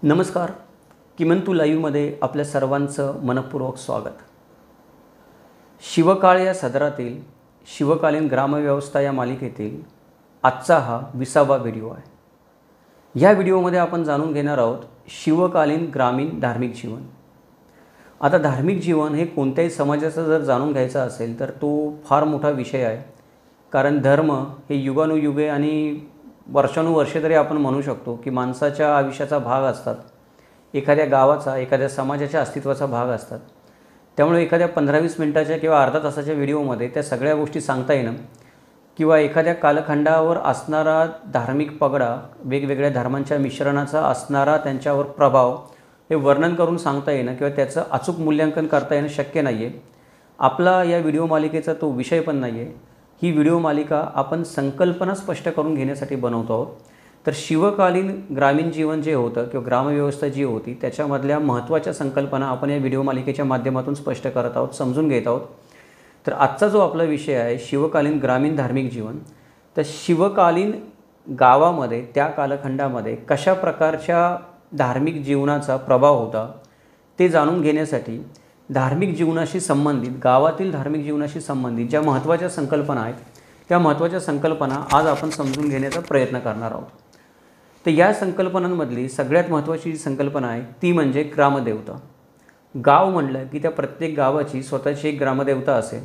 नमस्कार. किमंतू लाईव्हमध्ये आपल्या सर्वांचं मनपूर्वक स्वागत. शिवकाळ या सदरातील शिवकालीन ग्रामव्यवस्था या मालिकेतील आजचा हा 20वा व्हिडिओ आहे. या व्हिडिओमध्ये आपण जाणून घेणार आहोत शिवकालीन ग्रामीण धार्मिक जीवन. आता धार्मिक जीवन हे कोणत्याही समाजाचं जर जाणून घ्यायचं असेल तर तो फार मोठा विषय आहे. कारण धर्म हे युगानुयुगे आणि वर्षानुवर्षे तरी आपण म्हणू शकतो की माणसाच्या आयुष्याचा भाग असतात. एखाद्या गावाचा, एखाद्या समाजाच्या अस्तित्वाचा भाग असतात. त्यामुळे एखाद्या 15-20 मिनिटाच्या किंवा अर्धा तासाच्या व्हिडिओमध्ये त्या सगळ्या गोष्टी सांगता येणं किंवा एखाद्या कालखंडावर असणारा धार्मिक पगडा, वेगवेगळ्या धर्मांच्या मिश्रणाचा असणारा त्यांच्यावर प्रभाव हे वर्णन करून सांगता येणं किंवा त्याचं अचूक मूल्यांकन करता येणं शक्य नाही आहे. आपला या व्हिडिओ मालिकेचा तो विषय पण नाही आहे. ही व्हिडिओ मालिका आपण संकल्पना स्पष्ट करून घेण्यासाठी बनवतो आहोत. तर शिवकालीन ग्रामीण जीवन जे होतं किंवा ग्रामव्यवस्था जी होती त्याच्यामधल्या महत्त्वाच्या संकल्पना आपण या व्हिडिओ मालिकेच्या माध्यमातून स्पष्ट करत आहोत, समजून घेत आहोत. तर आजचा जो आपला विषय आहे शिवकालीन ग्रामीण धार्मिक जीवन, तर शिवकालीन गावामध्ये त्या कालखंडामध्ये कशा प्रकारच्या धार्मिक जीवनाचा प्रभाव होता ते जाणून घेण्यासाठी धार्मिक जीवनाशी संबंधित, गावातील धार्मिक जीवनाशी संबंधित ज्या महत्त्वाच्या संकल्पना आहेत त्या महत्त्वाच्या संकल्पना आज आपण समजून घेण्याचा प्रयत्न करणार आहोत. तर या संकल्पनांमधली सगळ्यात महत्त्वाची संकल्पना आहे ती म्हणजे ग्रामदेवता. गाव म्हटलं की त्या प्रत्येक गावाची स्वतःची एक ग्रामदेवता असेल.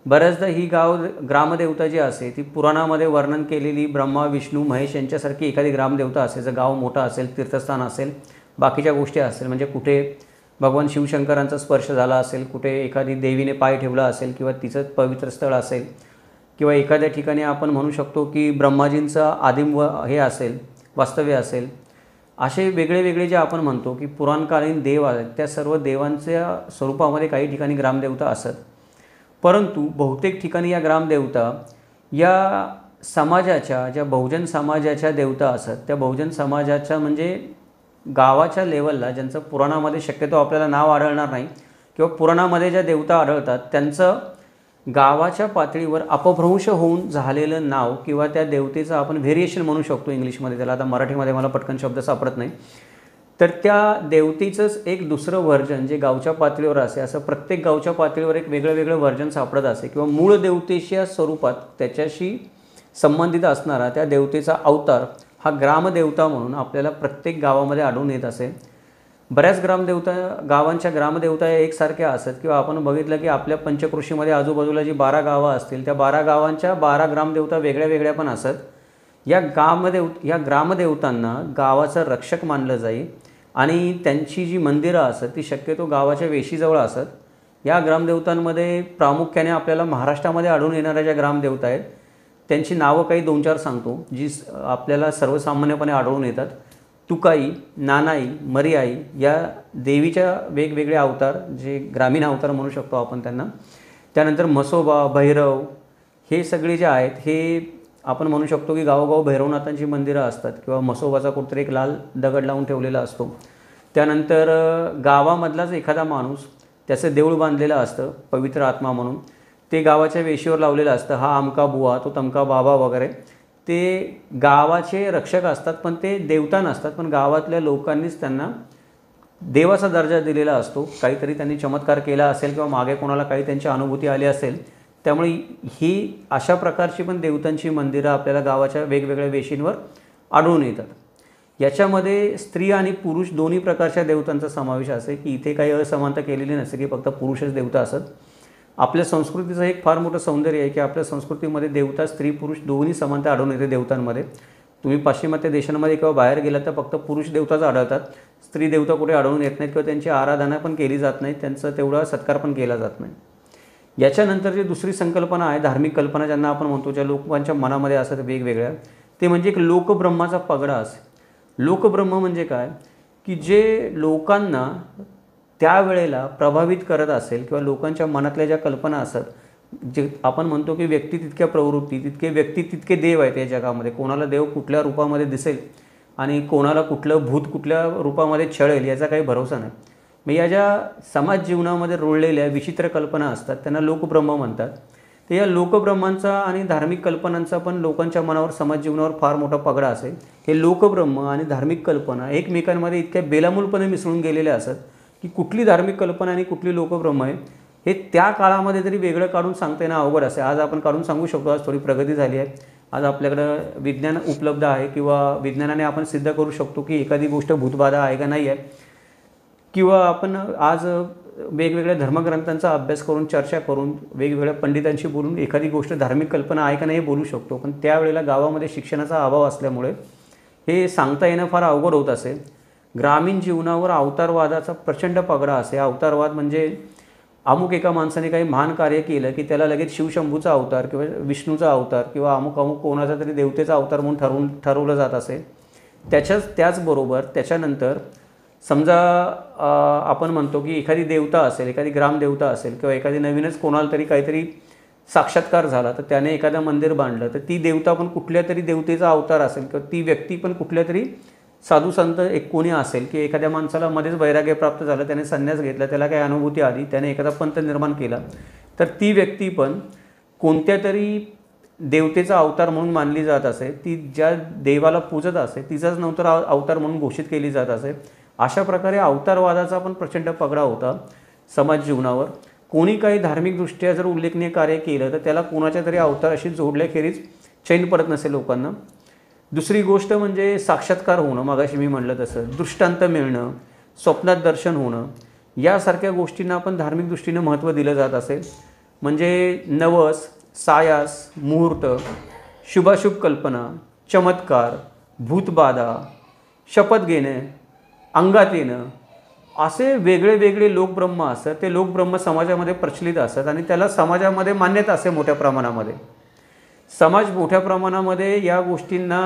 बऱ्याचदा ही ग्रामदेवता जी असे ती पुराणामध्ये वर्णन केलेली ब्रह्मा, विष्णू, महेश यांच्यासारखी एखादी ग्रामदेवता असेल. जर गाव मोठं असेल, तीर्थस्थान असेल, बाकीच्या गोष्टी असेल, म्हणजे कुठे भगवान शिवशंकरांचा स्पर्श झाला असेल, कुठे एखादी देवीने पाय ठेवला असेल किंवा तिचं पवित्र स्थळ असेल, किंवा एखाद्या ठिकाणी आपण म्हणू शकतो की ब्रह्माजींचा आदिम हे असेल, वास्तव्य असेल. असे वेगळे वेगळे जे आपण म्हणतो की पुराणकालीन देव आहेत त्या सर्व देवांच्या स्वरूपामध्ये काही ठिकाणी ग्रामदेवता असत. परंतु बहुतेक ठिकाणी या ग्रामदेवता या समाजाच्या, ज्या बहुजन समाजाच्या देवता असत, त्या बहुजन समाजाच्या म्हणजे गावाच्या लेवलला, ज्यांचं पुराणामध्ये शक्यतो आपल्याला नाव आढळणार नाही किंवा पुराणामध्ये ज्या देवता आढळतात त्यांचं गावाच्या पातळीवर अपभ्रंश होऊन झालेलं नाव किंवा त्या देवतेचं आपण व्हेरिएशन म्हणू शकतो इंग्लिशमध्ये त्याला. आता मराठीमध्ये मला पटकन शब्द सापडत नाही. तर त्या देवतेचंच एक दुसरं व्हर्जन जे गावच्या पातळीवर असे, असं प्रत्येक गावच्या पातळीवर एक वेगळं वेगळं व्हर्जन सापडत असे किंवा मूळ देवतेच्या स्वरूपात त्याच्याशी संबंधित असणारा त्या देवतेचा अवतार हा ग्रामदेवता म्हणून आपल्याला प्रत्येक गावामध्ये आढळून येत असे. बऱ्याच गावांच्या ग्रामदेवता या एकसारख्या असत किंवा आपण बघितलं की आपल्या पंचक्रोशीमध्ये आजूबाजूला जी 12 गावं असतील त्या 12 गावांच्या 12 ग्रामदेवता वेगळ्या वेगळ्या पण असत. या ग्रामदेवतांना गावाचं रक्षक मानलं जाईल आणि त्यांची जी मंदिरं असत ती शक्यतो गावाच्या वेशीजवळ असत. या ग्रामदेवतांमध्ये प्रामुख्याने आपल्याला महाराष्ट्रामध्ये आढळून येणाऱ्या ज्या ग्रामदेवता आहेत त्यांची नावं काही 2-4 सांगतो जी आपल्याला सर्वसामान्यपणे आढळून येतात. तुकाई, नानाई, मरीआई या देवीच्या वेगवेगळे अवतार, जे ग्रामीण अवतार म्हणू शकतो आपण त्यांना. त्यानंतर म्हसोबा, भैरव हे सगळे जे आहेत हे आपण म्हणू शकतो की गावोगाव भैरवनाथांची मंदिरं असतात किंवा म्हसोबाचा कुठतरी एक लाल दगड लावून ठेवलेला असतो. त्यानंतर गावामधलाच एखादा माणूस त्याचं देऊळ बांधलेलं असतं पवित्र आत्मा म्हणून, ते गावाच्या वेशीवर लावलेलं असतं. हा अमका बुवा, तो तमका बाबा वगैरे ते गावाचे रक्षक असतात, पण ते देवता नसतात. पण गावातल्या लोकांनीच त्यांना देवाचा दर्जा दिलेला असतो. काहीतरी त्यांनी चमत्कार केला असेल किंवा मागे कोणाला काही त्यांची अनुभूती आली असेल. त्यामुळे ही अशा प्रकारची पण देवतांची मंदिरं आपल्याला गावाच्या वेगवेगळ्या वेशींवर आढळून येतात. याच्यामध्ये स्त्री आणि पुरुष दोन्ही प्रकारच्या देवतांचा समावेश असे की इथे काही असमानता केलेली नसते की फक्त पुरुषच देवता असत. आपल्या संस्कृतीचं एक फार मोठं सौंदर्य आहे की आपल्या संस्कृतीमध्ये देवता, स्त्री, पुरुष दोन्ही समानता आढळून येते देवतांमध्ये. तुम्ही पाश्चिमात्य देशांमध्ये किंवा बाहेर गेलात तर फक्त पुरुष देवताच आढळतात, स्त्री देवता कुठे आढळून येत नाहीत किंवा त्यांची आराधना पण केली जात नाही, त्यांचा तेवढा सत्कार पण केला जात नाही. याच्यानंतर जी दुसरी संकल्पना आहे, धार्मिक कल्पना ज्यांना आपण म्हणतो, ज्या लोकांच्या मनामध्ये असतात वेगवेगळ्या, ते म्हणजे एक लोकब्रह्माचा पगडा असे. लोकब्रह्म म्हणजे काय की जे लोकांना त्यावेळेला प्रभावित करत असेल किंवा लोकांच्या मनातल्या ज्या कल्पना असतात, जे आपण म्हणतो की व्यक्ती तितक्या प्रवृत्ती, तितके व्यक्ती तितके देव आहेत या जगामध्ये. कोणाला देव कुठल्या रूपामध्ये दिसेल आणि कोणाला कुठलं भूत कुठल्या रूपामध्ये छळेल याचा काही भरोसा नाही. मग या ज्या समाज जीवनामध्ये रुळलेल्या विचित्र कल्पना असतात त्यांना लोकब्रह्म म्हणतात. तर या लोकब्रह्मांचा आणि धार्मिक कल्पनांचा पण लोकांच्या मनावर, समाज जीवनावर फार मोठा पगडा असेल. हे लोकब्रह्म आणि धार्मिक कल्पना एकमेकांमध्ये इतक्या बेलामूलपणे मिसळून गेलेल्या असत की कुठली धार्मिक कल्पना आणि कुठली लोकब्रह्म आहे हे त्या काळामध्ये तरी वेगळं काढून सांगता येणं अवघड असेल. आज आपण काढून सांगू शकतो. आज थोडी प्रगती झाली आहे. आज आपल्याकडं विज्ञान उपलब्ध आहे किंवा विज्ञानाने आपण सिद्ध करू शकतो की एखादी गोष्ट भूतबाधा आहे का नाही आहे, किंवा आपण आज वेगवेगळ्या धर्मग्रंथांचा अभ्यास करून, चर्चा करून, वेगवेगळ्या पंडितांशी बोलून एखादी गोष्ट धार्मिक कल्पना आहे का नाही बोलू शकतो. पण त्यावेळेला गावामध्ये शिक्षणाचा अभाव असल्यामुळे हे सांगता येणं फार अवघड होत असे. ग्रामीण जीवनावर अवतारवादाचा प्रचंड पगडा असे. अवतारवाद म्हणजे अमुक एका माणसाने काही महान कार्य केलं की त्याला लगेच शिवशंभूचा अवतार किंवा विष्णूचा अवतार किंवा अमुक कोणाचा तरी देवतेचा अवतार म्हणून ठरवलं जात असे. त्याचबरोबर त्याच्यानंतर समजा आपण म्हणतो की एखादी देवता असेल, एखादी ग्रामदेवता असेल किंवा एखादी नवीनच कोणाला तरी काहीतरी साक्षात्कार झाला तर त्याने एखादं मंदिर बांधलं तर ती देवता पण कुठल्या तरी देवतेचा अवतार असेल किंवा ती व्यक्ती पण कुठल्या तरी साधू संत एक कोणी असेल की एखाद्या माणसाला मध्येच वैराग्य प्राप्त झालं, त्याने संन्यास घेतला, त्याला काही अनुभूती आली, त्याने एखादा पंथ निर्माण केला, तर ती व्यक्ती पण कोणत्या तरी देवतेचा अवतार म्हणून मानली जात असे. ती ज्या देवाला पूजत असे तिचाच नंतर अवतार म्हणून घोषित केली जात असे. अशा प्रकारे अवतारवादाचा पण प्रचंड पगडा होता समाज जीवनावर. कोणी काही धार्मिकदृष्ट्या जर उल्लेखनीय कार्य केलं तर त्याला कोणाच्या तरी अवताराशी जोडल्याखेरीज चैन पडत नसे लोकांना. दुसरी गोष्ट म्हणजे साक्षात्कार होणं, मगाशी मी म्हटलं तसं, दृष्टांत मिळणं, स्वप्नात दर्शन होणं, यासारख्या गोष्टींना पण धार्मिक दृष्टीनं महत्त्व दिलं जात असेल. म्हणजे नवस, सायास, मुहूर्त, शुभाशुभ कल्पना, चमत्कार, भूतबाधा, शपथ घेणे, अंगात येणं, असे वेगळे वेगळे लोकब्रह्म असतात. ते लोकब्रह्म समाजामध्ये प्रचलित असतात आणि त्याला समाजामध्ये मान्यता असते मोठ्या प्रमाणामध्ये. समाज मोठ्या प्रमाणामध्ये या गोष्टींना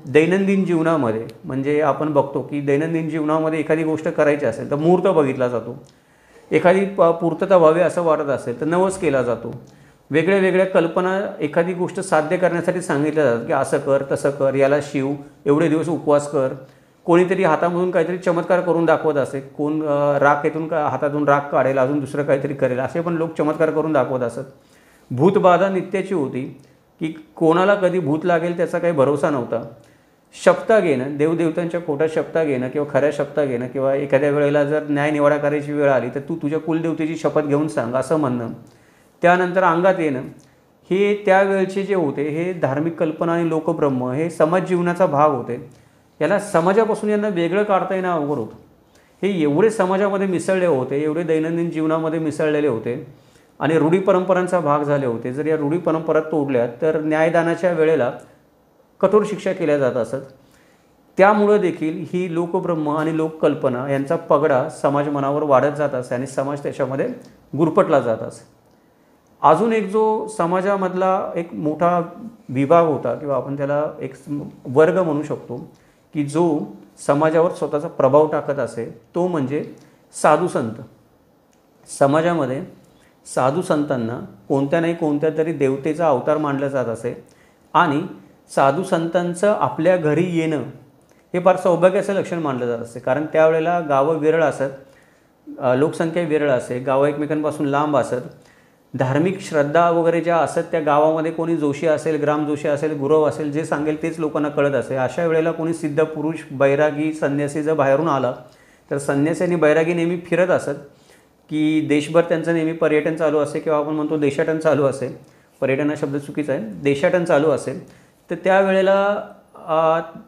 दैनंदिन जीवनामध्ये, म्हणजे आपण बघतो की दैनंदिन जीवनामध्ये एखादी गोष्ट करायची असेल तर मुहूर्त बघितला जातो. एखादी पूर्तता व्हावी असं वाटत असेल तर नवस केला जातो. वेगळ्या वेगळ्या कल्पना एखादी गोष्ट साध्य करण्यासाठी सांगितल्या जातात की असं कर, तसं कर, याला शिव, एवढे दिवस उपवास कर. कोणीतरी हातामधून काहीतरी चमत्कार करून दाखवत असे, कोण राखेतून हातातून राख काढेल, अजून दुसरं काहीतरी करेल, असे पण लोक चमत्कार करून दाखवत असत. भूतबाधा नित्याची होती की कोणाला कधी भूत लागेल त्याचा काही भरोसा नव्हता. शपथा घेणं, देवदेवतांच्या पोटात शपथा घेणं किंवा खऱ्या शपथा घेणं, किंवा एखाद्या वेळेला जर न्यायनिवाडा करायची वेळ आली तर तू तुझ्या कुलदेवतेची शपथ घेऊन सांग असं म्हणणं. त्यानंतर अंगात येणं, हे त्यावेळचे जे होते हे धार्मिक कल्पना आणि लोकब्रह्म हे समाज जीवनाचा भाग होते. याला समाजापासून यांना वेगळं काढता येणं अवघड होतं. हे एवढे समाजामध्ये मिसळले होते, एवढे दैनंदिन जीवनामध्ये मिसळलेले होते आणि रूढी परंपरांचा भाग झाले होते. जर या रूढी परंपरा तोडल्या तर न्यायदानाच्या वेळेला कठोर शिक्षा केल्या जात असत. त्यामुळं देखील ही लोकब्रह्म आणि लोककल्पना यांचा पगडा समाज मनावर वाढत जात असे आणि समाज त्याच्यामध्ये गुरफटला जात असे. अजून एक जो समाजामधला एक मोठा विभाग होता किंवा आपण त्याला एक वर्ग म्हणू शकतो की जो समाजावर स्वतःचा प्रभाव टाकत असे, तो म्हणजे साधू संत. समाजामध्ये साधू संतांना कोणत्या नाही कोणत्या तरी देवतेचा अवतार मानला जात असे आणि साधू संतांचं आपल्या घरी येणं हे फार सौभाग्याचं लक्षण मानलं जात असे. कारण त्यावेळेला गावं विरळ असत, लोकसंख्या विरळ असे, गावं एकमेकांपासून लांब असत. धार्मिक श्रद्धा वगैरे ज्या असत त्या गावामध्ये कोणी जोशी असेल, ग्रामजोशी असेल, गुरव असेल, जे सांगेल तेच लोकांना कळत असे. अशा वेळेला कोणी सिद्ध पुरुष, बैरागी, संन्यासी जर बाहेरून आला तर संन्यासी आणि बैरागी नेहमी फिरत असत की देशभर त्यांचं नेहमी पर्यटन चालू असे किंवा आपण म्हणतो देशाटन चालू असेल. पर्यटन हा शब्द चुकीचा आहे, देशाटन चालू असेल. तर त्यावेळेला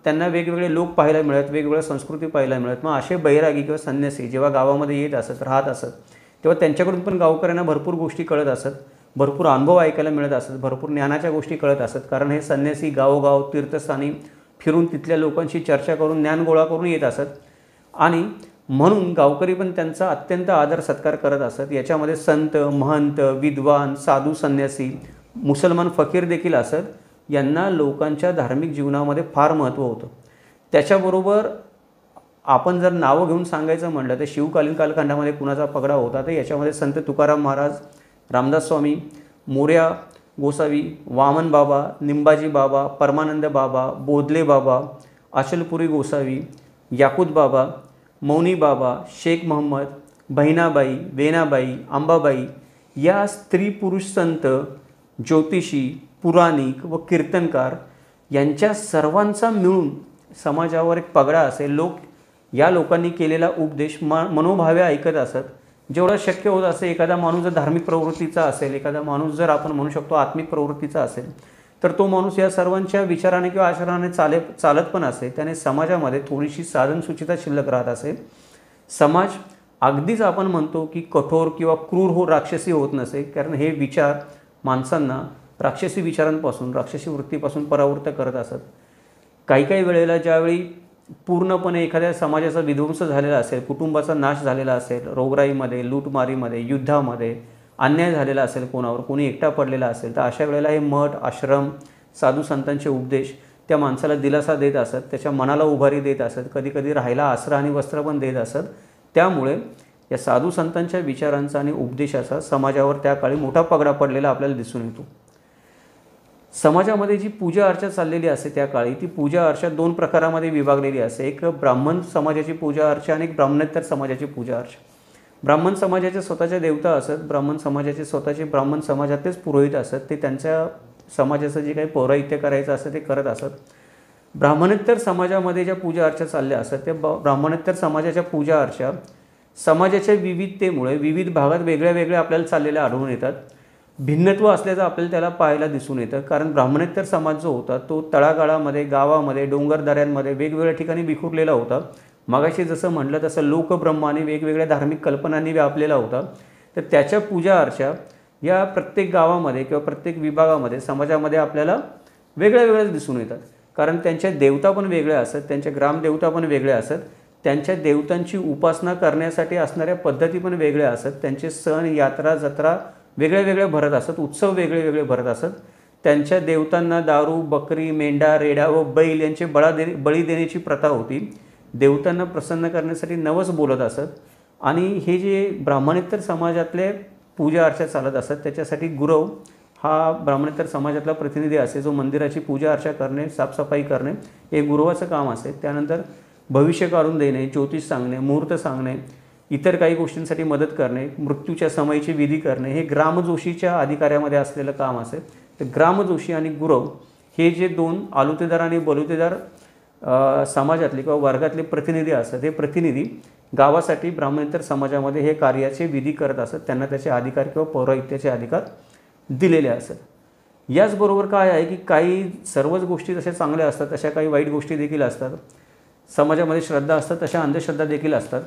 त्यांना वेगवेगळे लोक पाहायला मिळत, वेगवेगळ्या संस्कृती पाहायला मिळत. मग असे बैरागी किंवा संन्यासी जेव्हा गावामध्ये येत असत, राहत असत, तेव्हा त्यांच्याकडून पण गावकऱ्यांना भरपूर गोष्टी कळत असत, भरपूर अनुभव ऐकायला मिळत असत, भरपूर ज्ञानाच्या गोष्टी कळत असत. कारण हे संन्यासी गावोगाव तीर्थस्थानी फिरून तिथल्या लोकांशी चर्चा करून ज्ञान गोळा करून येत असत आणि म्हणून गावकरी पण त्यांचा अत्यंत आदर सत्कार करत असत. याच्यामध्ये संत, महंत, विद्वान, साधू, संन्यासी, मुसलमान फकीर देखील असत. यांना लोकांच्या धार्मिक जीवनामध्ये फार महत्त्व होतं. त्याच्याबरोबर आपण जर नावं घेऊन सांगायचं म्हटलं तर शिवकालीन कालखंडामध्ये कुणाचा पगडा होता तर याच्यामध्ये संत तुकाराम महाराज, रामदास स्वामी, मोरया गोसावी, वामन बाबा, निंबाजी बाबा, परमानंद बाबा, बोधले बाबा, अचलपुरी गोसावी, याकूत बाबा, मौनी बाबा, शेख मोहम्मद, बहिणाबाई, वेणाबाई, अंबाबाई या स्त्री पुरुष संत ज्योतिषी, पुराणिक व कीर्तनकार यांच्या सर्वांचा मिळून समाजावर एक पगडा असेल. या लोकांनी केलेला उपदेश मनोभावे ऐकत असत. जेवढं शक्य होत असेल, एखादा माणूस जर धार्मिक प्रवृत्तीचा असेल, एखादा माणूस जर आपण म्हणू शकतो आत्मिक प्रवृत्तीचा असेल, तर तो माणूस या सर्वांच्या विचाराने किंवा आचरणाने चालत पण असेल. त्याने समाजामध्ये थोडीशी साधनसुचिता शिल्लक राहत असेल. समाज अगदीच आपण म्हणतो की कठोर किंवा क्रूर राक्षसी होत नसे, कारण हे विचार माणसांना राक्षसी विचारांपासून, राक्षसी वृत्तीपासून परावृत्त करत असत. काही वेळेला ज्यावेळी पूर्णपणे एखाद्या समाजाचा विध्वंस झालेला असेल, कुटुंबाचा नाश झालेला असेल, रोगराईमध्ये, लूटमारीमध्ये, युद्धामध्ये अन्याय झालेला असेल, कोणी एकटा पडलेला असेल, तर अशा वेळेला हे मठ, आश्रम, साधू संतांचे उपदेश त्या माणसाला दिलासा देत असत, त्याच्या मनाला उभारी देत असत, कधीकधी राहायला आसरा आणि वस्त्र पण देत असत. त्यामुळे या साधू संतांच्या विचारांचा आणि उपदेशाचा समाजावर त्या काळी मोठा पगडा पडलेला आपल्याला दिसून येतो. समाजामध्ये जी पूजा अर्चा चाललेली असते त्या काळी, ती पूजा अर्चा 2 प्रकारामध्ये विभागलेली असते. एक ब्राह्मण समाजाची पूजा अर्चा आणि एक ब्राह्मणेतर समाजाची पूजा अर्चा. ब्राह्मण समाजाच्या स्वतःच्या देवता असत, ब्राह्मण समाजाचे स्वतःचे ब्राह्मण समाजातलेच पुरोहित असत, ते त्यांच्या समाजाचं जे काही पौराहित्य करायचं असतं ते करत असत. ब्राह्मणेतर समाजामध्ये ज्या पूजा अर्चा चालल्या असतात, त्या ब्राह्मणेतर समाजाच्या पूजा अर्चा समाजाच्या विविधतेमुळे विविध भागात वेगळ्या आपल्याला चाललेल्या आढळून येतात. भिन्नत्व असल्याचं आपल्याला त्याला पाहायला दिसून येतं, कारण ब्राह्मणेतर समाज जो होता तो तळागाळामध्ये, गावामध्ये, डोंगरदऱ्यांमध्ये वेगवेगळ्या ठिकाणी विखुरलेला होता. मगाशी जसं म्हटलं तसं लोकब्रह्माने वेगवेगळ्या धार्मिक कल्पनांनी व्यापलेला होता. तर त्याच्या पूजा अर्चा या प्रत्येक गावामध्ये किंवा प्रत्येक विभागामध्ये, समाजामध्ये आपल्याला वेगळ्याच दिसून येतात. कारण त्यांच्या देवता पण वेगळ्या असत, त्यांच्या ग्रामदेवता पण वेगळ्या असत, त्यांच्या देवतांची उपासना करण्यासाठी असणाऱ्या पद्धती पण वेगळ्या असत, त्यांचे सण, यात्रा, जत्रा वेगळ्या भरत असत, उत्सव वेगळे भरत असत. त्यांच्या देवतांना दारू, बकरी, मेंढा, रेडा व बैल यांचे बळी देण्याची प्रथा होती. देवतांना प्रसन्न करण्यासाठी नवस बोलत असत. आणि हे जे ब्राह्मणेतर समाजातले पूजा अर्चा चालत असत, त्याच्यासाठी गुरव हा ब्राह्मणेतर समाजातला प्रतिनिधी असे, जो मंदिराची पूजा अर्चा करणे, साफसफाई करणे हे गुरवाचं काम असे. त्यानंतर भविष्य काढून देणे, ज्योतिष सांगणे, मुहूर्त सांगणे, इतर काही गोष्टींसाठी मदत करणे, मृत्यूच्या समयीची विधी करणे हे ग्रामजोशीच्या अधिकाऱ्यामध्ये असलेलं काम असे. तर ग्रामजोशी आणि गुरव हे जे 2 आलुतेदार आणि बलुतेदार समाजातले किंवा वर्गातले प्रतिनिधी असतात, हे प्रतिनिधी गावासाठी ब्राह्मणेतर समाजामध्ये हे कार्याचे विधी करत असत. त्यांना त्याचे अधिकार किंवा पौराहित्याचे अधिकार दिलेले असत. याचबरोबर काय आहे की काही सर्वच गोष्टी जशा चांगल्या असतात तशा काही वाईट गोष्टी देखील असतात. समाजामध्ये श्रद्धा असतात तशा अंधश्रद्धा देखील असतात.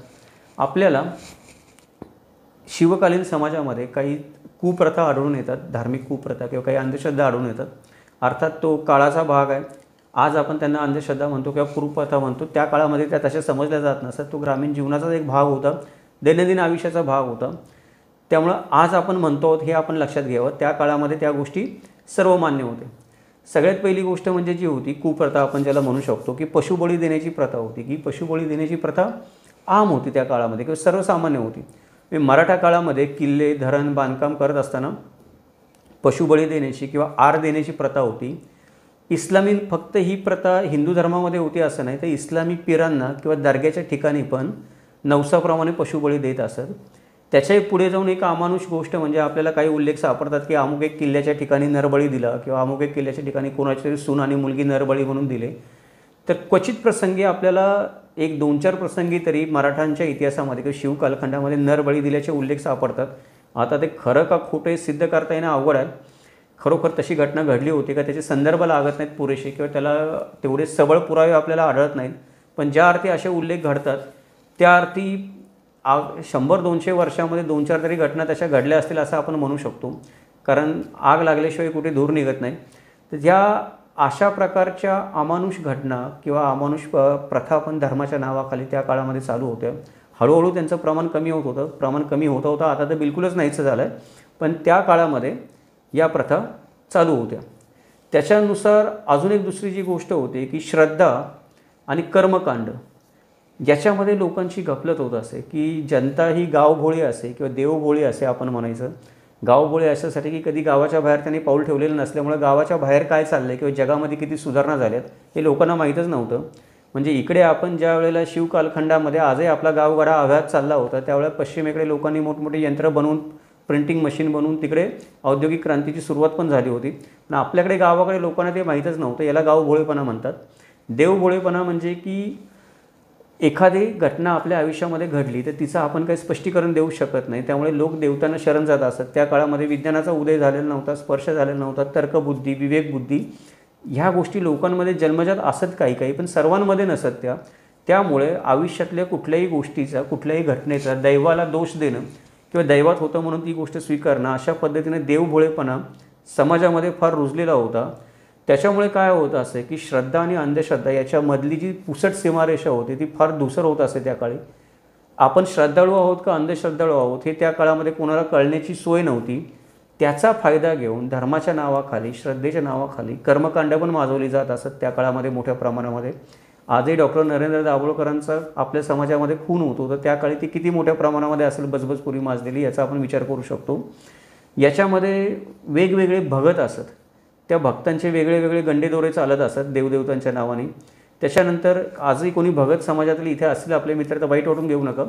आपल्याला शिवकालीन समाजामध्ये काही कुप्रथा आढळून येतात, धार्मिक कुप्रथा किंवा काही अंधश्रद्धा आढळून येतात. अर्थात तो काळाचा भाग आहे. आज आपण त्यांना अंधश्रद्धा म्हणतो किंवा कुप्रथा म्हणतो, त्या काळामध्ये त्या तशा समजल्या जात नसतात. तो ग्रामीण जीवनाचाच एक भाग होता, दैनंदिन आयुष्याचा भाग होता. त्यामुळं आज आपण म्हणतो हे आपण लक्षात घ्यावं. त्या काळामध्ये त्या गोष्टी सर्वमान्य होते. सगळ्यात पहिली गोष्ट म्हणजे जी होती कुप्रथा, आपण ज्याला म्हणू शकतो की पशुबळी देण्याची प्रथा होती. की पशुबळी देण्याची प्रथा आम होती त्या काळामध्ये किंवा सर्वसामान्य होती. मराठा काळामध्ये किल्ले, धरण बांधकाम करत असताना पशुबळी देण्याची किंवा आर देण्याची प्रथा होती. इस्लामी फक्त ही प्रथा हिंदू धर्मामध्ये होती असं नाही, तर इस्लामी पिरांना किंवा दर्ग्याच्या ठिकाणी पण नवसाप्रमाणे पशुबळी देत असत. त्याच्याही पुढे जाऊन एक अमानुष गोष्ट म्हणजे आपल्याला काही उल्लेख सापडतात की अमुक एक किल्ल्याच्या ठिकाणी नरबळी दिला किंवा अमुक एक किल्ल्याच्या ठिकाणी कोणाची तरी सून आणि मुलगी नरबळी म्हणून दिले. तर क्वचित प्रसंगी आपल्याला एक 2-4 प्रसंगी तरी मराठांच्या इतिहासामध्ये किंवा शिव कालखंडामध्ये नरबळी दिल्याचे उल्लेख सापडतात. आता ते खरं का खोटं हे सिद्ध करता येणं अवघड आहे. खरोखर तशी घटना घडली होती का त्याचे संदर्भ लागत नाहीत पुरेसे किंवा त्याला तेवढे सबळ पुरावे आपल्याला आढळत नाहीत. पण ज्या अर्थी असे उल्लेख घडतात त्या अर्थी 100-200 वर्षामध्ये 2-4 तरी घटना तशा घडल्या असतील असं आपण म्हणू शकतो. कारण आग लागल्याशिवाय कुठे धूर निघत नाही. तर ज्या अशा प्रकारच्या अमानुष घटना किंवा अमानुष प्रथा पण धर्माच्या नावाखाली त्या काळामध्ये चालू होत्या. हळूहळू त्यांचं प्रमाण कमी होत होतं. आता तर बिलकुलच नाहीचं झालं आहे. पण त्या काळामध्ये या प्रथा चालू होत्या. त्याच्यानुसार अजून एक दुसरी जी गोष्ट होती की श्रद्धा आणि कर्मकांड याच्यामध्ये लोकांची गफलत होत असे. की जनता ही गावभोळी असे किंवा देवभोळी असे आपण म्हणायचं. गावभोळी अशासाठी की कधी गावाच्या बाहेर त्यांनी पाऊल ठेवलेलं नसल्यामुळे गावाच्या बाहेर काय चाललं आहे किंवा जगामध्ये किती सुधारणा झाल्यात हे लोकांना माहीतच नव्हतं. म्हणजे इकडे आपण ज्या वेळेला शिव कालखंडामध्ये आजही आपला गावगाडा अव्याहत चालला होता त्यावेळेला पश्चिमेकडे लोकांनी मोठमोठी यंत्र बनवून प्रिंटिंग मशीन बनवून तिकडे औद्योगिक क्रांतीची सुरुवात पण झाली होती. पण आपल्याकडे गावाकडे लोकांना ते माहीतच नव्हतं. याला गावभोळेपणा म्हणतात. देवभोळेपणा म्हणजे की एखादी घटना आपल्या आयुष्यामध्ये घडली तर तिचं आपण काही स्पष्टीकरण देऊ शकत नाही, त्यामुळे लोक देवतांना शरण जात असत. त्या काळामध्ये विज्ञानाचा उदय झालेला नव्हता, स्पर्श झालेला नव्हता, तर्कबुद्धी, विवेकबुद्धी ह्या गोष्टी लोकांमध्ये जन्मजात असत काही काही, पण सर्वांमध्ये नसत त्या. त्यामुळे आयुष्यातल्या कुठल्याही गोष्टीचा, कुठल्याही घटनेचा दैवाला दोष देणं किंवा दैवात होतं म्हणून ती गोष्ट स्वीकारणं, अशा पद्धतीने देवभोळेपणा समाजामध्ये फार रुजलेला होता. त्याच्यामुळे काय होतं असे की श्रद्धा आणि अंधश्रद्धा याच्यामधली जी पुसट सीमारेषा होती ती फार धूसर होत असे त्या काळी. आपण श्रद्धाळू आहोत का अंधश्रद्धाळू आहोत हे त्या काळामध्ये कोणाला कळण्याची सोय नव्हती. त्याचा फायदा घेऊन धर्माच्या नावाखाली, श्रद्धेच्या नावाखाली कर्मकांड पण माजवली जात असत त्या काळामध्ये मोठ्या प्रमाणामध्ये. आजही डॉक्टर नरेंद्र दाभोळकरांचा आपल्या समाजामध्ये खून होतो, तर त्या काळी ती किती मोठ्या प्रमाणामध्ये असेल बजबजपुरी माजलेली याचा आपण विचार करू शकतो. याच्यामध्ये वेगवेगळे भगत असत, त्या भक्तांचे वेगळे वेगळे गंडेदोरे चालत असत देवदेवतांच्या नावाने. त्याच्यानंतर आजही कोणी भगत समाजातले इथे असतील आपले मित्र तर वाईट वाटून घेऊ नका.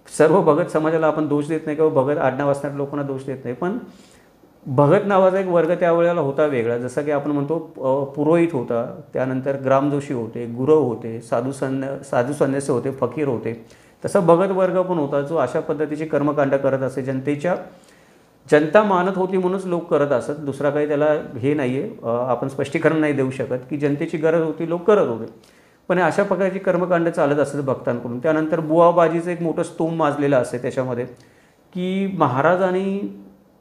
सर्व भगत समाजाला आपण दोष देत नाही किंवा भगत आडनाव असणाऱ्या लोकांना दोष देत नाही, पण भगत नावाचा एक वर्ग त्यावेळेला होता वेगळा. जसं की आपण म्हणतो पुरोहित होता, त्यानंतर ग्रामजोशी होते, गुरव होते, साधू संन्यासी होते, फकीर होते. तसा भगत वर्ग पण होता जो अशा पद्धतीचे कर्मकांड करत असे. जनता मानत होती म्हणूनच लोक करत असत, दुसरा काही त्याला हे नाही आहे, आपण स्पष्टीकरण नाही देऊ शकत की जनतेची गरज होती लोक करत होते. पण अशा प्रकारची कर्मकांड चालत असत भक्तांकडून. त्यानंतर बुवाबाजीचं एक मोठं स्तोम माजलेलं असते त्याच्यामध्ये की महाराज आणि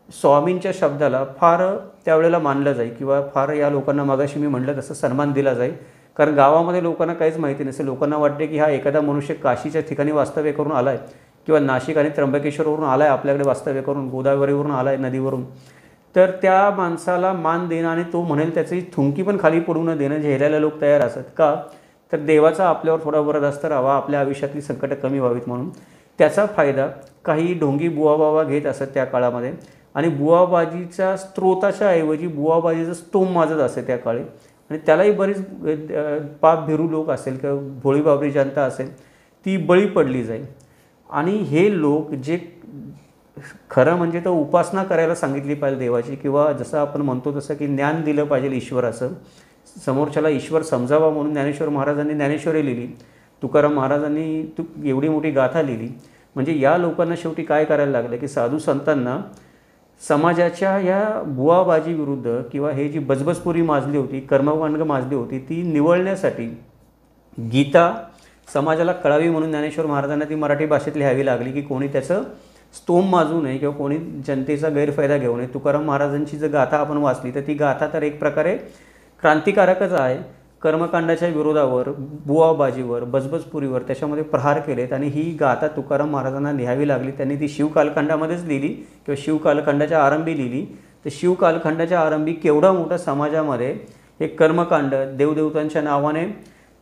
स्वामींच्या शब्दाला फार त्यावेळेला मानलं जाईल किंवा फार या लोकांना मगाशी मी म्हटलं तसं सन्मान दिला जाईल. कारण गावामध्ये लोकांना काहीच माहिती नसेल. लोकांना वाटते की हा एखादा मनुष्य काशीच्या ठिकाणी वास्तव्य करून आला आहे किंवा नाशिक आणि त्र्यंबकेश्वरवरून आला आहे, आपल्याकडे वास्तव्य करून गोदावरीवरून आला आहे, नदीवरून, तर त्या माणसाला मान देणं आणि तो म्हणेल त्याची थुंकी पण खाली पडू न देणं झेलायला लोक तयार असत. का तर देवाचा आपल्यावर थोडा वरदहस्त राहावा, आपल्या आयुष्यातली संकटं कमी व्हावीत म्हणून. त्याचा फायदा काही ढोंगी बुवाबाबा घेत असत त्या काळामध्ये आणि बुवाबाजीच्या स्त्रोताच्या ऐवजी बुवाबाजीचं स्तोम माजत असे त्या काळी. आणि त्यालाही बरीच पाप भिरू लोक असेल किंवा भोळीबाबरी जनता असेल ती बळी पडली जाईल. आणि हे लोक जे खरं म्हणजे तर उपासना करायला सांगितली पाहिजे देवाची, किंवा जसं आपण म्हणतो तसं की ज्ञान दिलं पाहिजे ईश्वराचं, समोरच्याला ईश्वर समजावा म्हणून ज्ञानेश्वर महाराजांनी ज्ञानेश्वरी लिहिली, तुकाराम महाराजांनी एवढी मोठी गाथा लिहिली. म्हणजे या लोकांना शेवटी काय करायला लागलं की साधू संतांना समाजाच्या या बुवाबाजी विरुद्ध किंवा हे जी बजबजपुरी माजली होती, कर्मकांड माजली होती, ती निवळण्यासाठी गीता समाजाला कळावी म्हणून ज्ञानेश्वर महाराजांना ती मराठी भाषेत लिहावी लागली की कोणी त्याचं स्तोम माजू नये किंवा कोणी जनतेचा गैरफायदा घेऊ नये. तुकाराम महाराजांची जर गाथा आपण वाचली तर ती गाथा तर एक प्रकारे क्रांतिकारकच आहे. कर्मकांडाच्या विरोधावर, बुवाबाजीवर, बजबजपुरीवर त्याच्यामध्ये प्रहार केलेत आणि ही गाथा तुकाराम महाराजांना लिहावी लागली. त्यांनी ती शिवकालखंडामध्येच लिहिली किंवा शिवकालखंडाच्या आरंभी लिहिली. तर शिवकालखंडाच्या आरंभी केवढा मोठा समाजामध्ये हे कर्मकांड, देवदेवतांच्या नावाने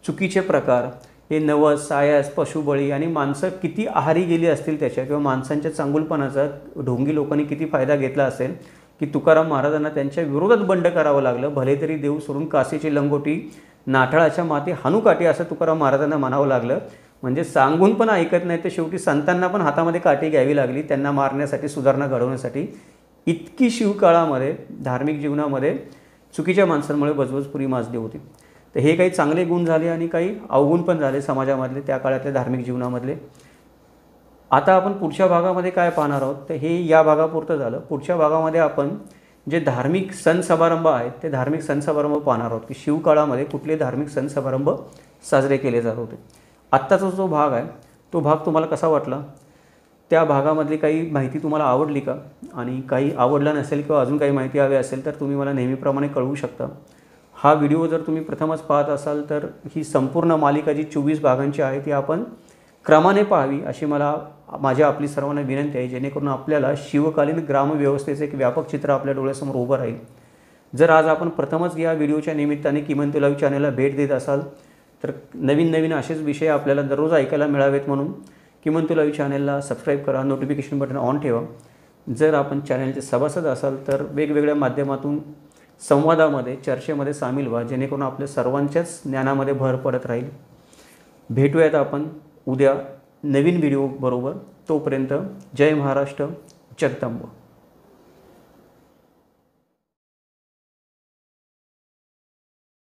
चुकीचे प्रकार, हे नवस, सायास, पशुबळी आणि माणसं किती आहारी गेली असतील त्याच्या किंवा माणसांच्या चांगुलपणाचा ढोंगी लोकांनी किती फायदा घेतला असेल की तुकाराम महाराजांना त्यांच्या विरोधात बंड करावं लागलं. भले तरी देव सोडून काशीची लंगोटी, नाठाळाच्या माती हानूकाठी असं तुकाराम महाराजांना म्हणावं लागलं. म्हणजे सांगून पण ऐकत नाही तर शेवटी संतांना पण हातामध्ये काठी घ्यावी लागली त्यांना मारण्यासाठी, सुधारणा घडवण्यासाठी. इतकी शिवकाळामध्ये धार्मिक जीवनामध्ये चुकीच्या माणसांमुळे बजबजपुरी माजली होती. तर हे काही चांगले गुण झाले आणि काही अवगुण पण झाले समाजामधले, त्या काळातल्या धार्मिक जीवनामधले. आता आपण पुढच्या भागामध्ये काय पाहणार आहोत तर हे या भागापुरतं झालं. पुढच्या भागामध्ये आपण जे धार्मिक सण समारंभ आहेत ते धार्मिक सण समारंभ पाहणार आहोत की शिवकाळामध्ये कुठले धार्मिक सण समारंभ साजरे केले जात होते. आत्ताचा जो भाग आहे तो भाग तुम्हाला कसा वाटला, त्या भागामधली काही माहिती तुम्हाला आवडली का, आणि काही आवडलं नसेल किंवा अजून काही माहिती हवी असेल तर तुम्ही मला नेहमीप्रमाणे कळवू शकता. हा व्हिडिओ जर तुम्ही प्रथमच पाहत असाल तर ही संपूर्ण मालिका जी 24 भागांची आहे ती आपण क्रमाने पाहावी अशी माझी आपली सर्वांना विनंती आहे, जेणेकरून आपल्याला शिवकालीन ग्रामव्यवस्थेचे एक व्यापक चित्र आपल्या डोळ्यासमोर उभं राहील. जर आज आपण प्रथमच या व्हिडिओच्या निमित्ताने किमंतू लाईव्ह चॅनलला भेट देत असाल तर नवीन असेच विषय आपल्याला दररोज ऐकायला मिळावेत म्हणून किमंतू लाईव्ह चॅनलला सबस्क्राईब करा, नोटिफिकेशन बटन ऑन ठेवा. जर आपण चॅनलचे सभासद असाल तर वेगवेगळ्या माध्यमातून संवादामध्ये, चर्चेमध्ये सामील व्हा, जेणेकरून आपल्या सर्वांच्याच ज्ञानामध्ये भर पडत राहील. भेटूयात आपण उद्या नवीन व्हिडिओ बरोबर. तोपर्यंत जय महाराष्ट्र, जगदंब.